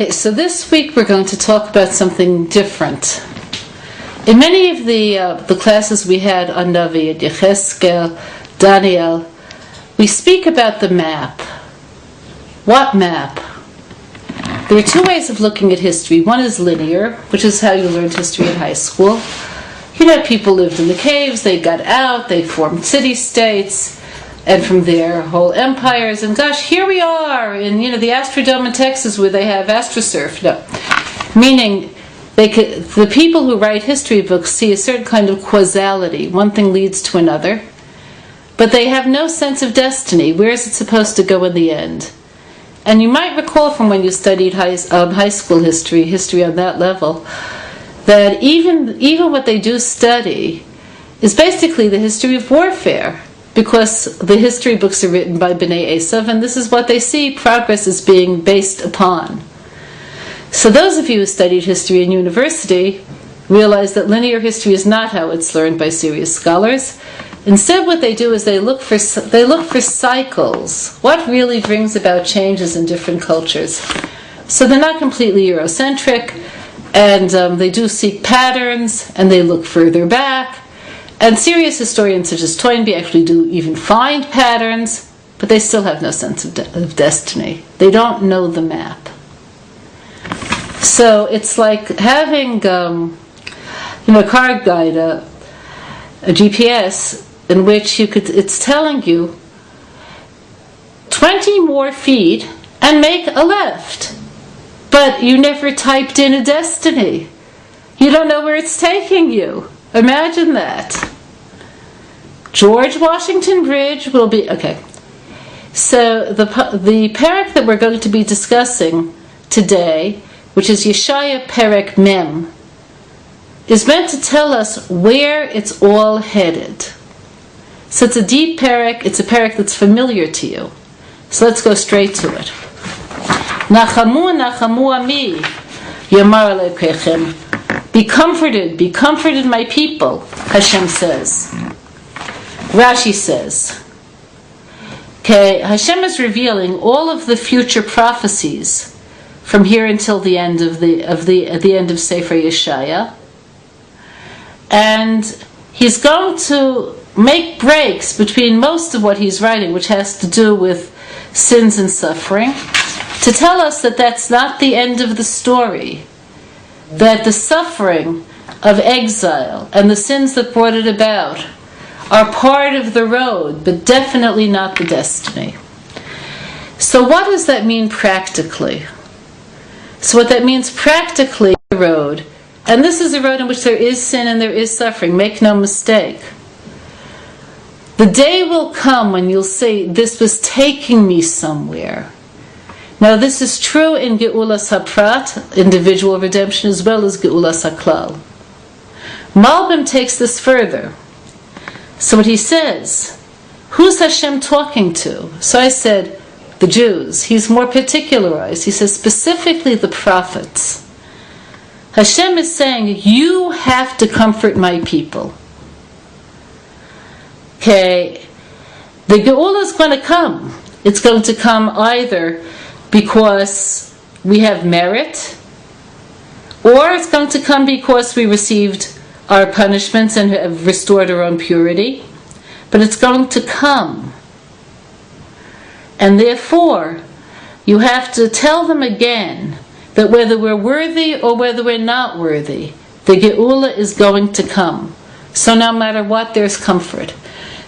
Okay, so this week we're going to talk about something different. In many of the classes we had on Navi, at Yecheskel, Daniel, we speak about the map. What map? There are two ways of looking at history. One is linear, which is how you learned history in high school. You know, people lived in the caves, they got out, they formed city-states, and from there, whole empires, and gosh, here we are in, the Astrodome in Texas where they have astrosurf. No. Meaning, the people who write history books see a certain kind of causality. One thing leads to another. But they have no sense of destiny. Where is it supposed to go in the end? And you might recall from when you studied high school history on that level, that even what they do study is basically the history of warfare. Because the history books are written by B'nai Esav, and this is what they see progress is being based upon. So those of you who studied history in university realize that linear history is not how it's learned by serious scholars. Instead, what they do is they look for cycles. What really brings about changes in different cultures? So they're not completely Eurocentric, and they do seek patterns, and they look further back. And serious historians such as Toynbee actually do even find patterns, but they still have no sense of destiny. They don't know the map. So it's like having a car guide, a GPS, in which it's telling you 20 more feet and make a left. But you never typed in a destiny. You don't know where it's taking you. Imagine that. George Washington Bridge will be... Okay. So the parak that we're going to be discussing today, which is Yeshayahu Perek Mem, is meant to tell us where it's all headed. So it's a deep parak. It's a parak that's familiar to you. So let's go straight to it. Nachamu, Nachamu Ami, Yamar Lekechem. Be comforted, my people, Hashem says. Rashi says, okay, Hashem is revealing all of the future prophecies from here until the end of the end of Sefer Yeshaya, and he's going to make breaks between most of what he's writing, which has to do with sins and suffering, to tell us that that's not the end of the story. That the suffering of exile and the sins that brought it about are part of the road, but definitely not the destiny. So what does that mean practically? So what that means practically, the road, and this is a road in which there is sin and there is suffering, make no mistake. The day will come when you'll say, this was taking me somewhere. Now this is true in Geulas HaPrat, individual redemption, as well as Geulas HaKlal. Malbim takes this further. So what he says, who's Hashem talking to? So I said, the Jews. He's more particularized. He says specifically the prophets. Hashem is saying, you have to comfort my people. Okay, the Geula is going to come. It's going to come either because we have merit, or it's going to come because we received our punishments and have restored our own purity. But it's going to come. And therefore, you have to tell them again that whether we're worthy or whether we're not worthy, the Geula is going to come. So no matter what, there's comfort.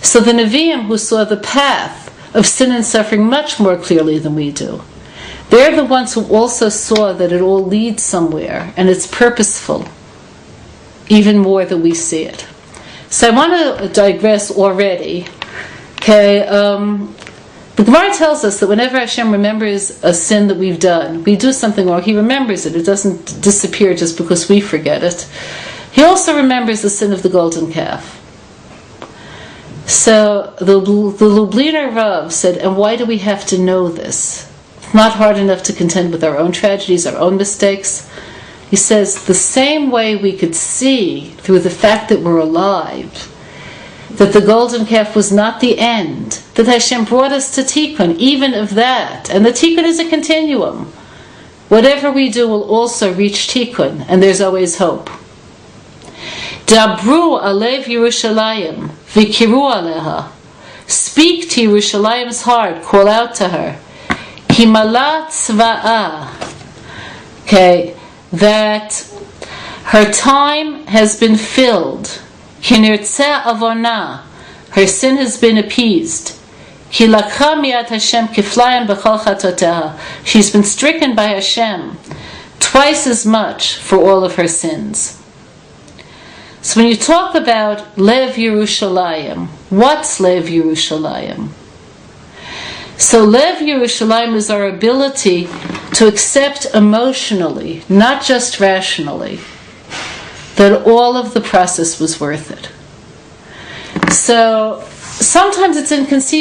So the Nevi'im, who saw the path of sin and suffering much more clearly than we do, they're the ones who also saw that it all leads somewhere and it's purposeful, even more than we see it. So I want to digress already. Okay, the Gemara tells us that whenever Hashem remembers a sin that we've done, we do something wrong, He remembers it. It doesn't disappear just because we forget it. He also remembers the sin of the golden calf. So the Lubliner Rav said, and why do we have to know this? It's not hard enough to contend with our own tragedies, our own mistakes. He says, the same way we could see through the fact that we're alive, that the golden calf was not the end, that Hashem brought us to Tikkun, even of that. And the Tikkun is a continuum. whatever we do will also reach tikkun, and there's always hope. Dabru alev Yerushalayim, vikiru aleha. Speak to Yerushalayim's heart, call out to her. Kimala tzva'a. Okay, that her time has been filled. Kinirtzeh avona. Her sin has been appeased. Ki lakha miyat Hashem kiflayim b'chol chatoteha. She's been stricken by Hashem twice as much for all of her sins. So when you talk about Lev Yerushalayim, what's Lev Yerushalayim? So Lev Yerushalayim is our ability to accept emotionally, not just rationally, that all of the process was worth it. So sometimes it's inconceivable.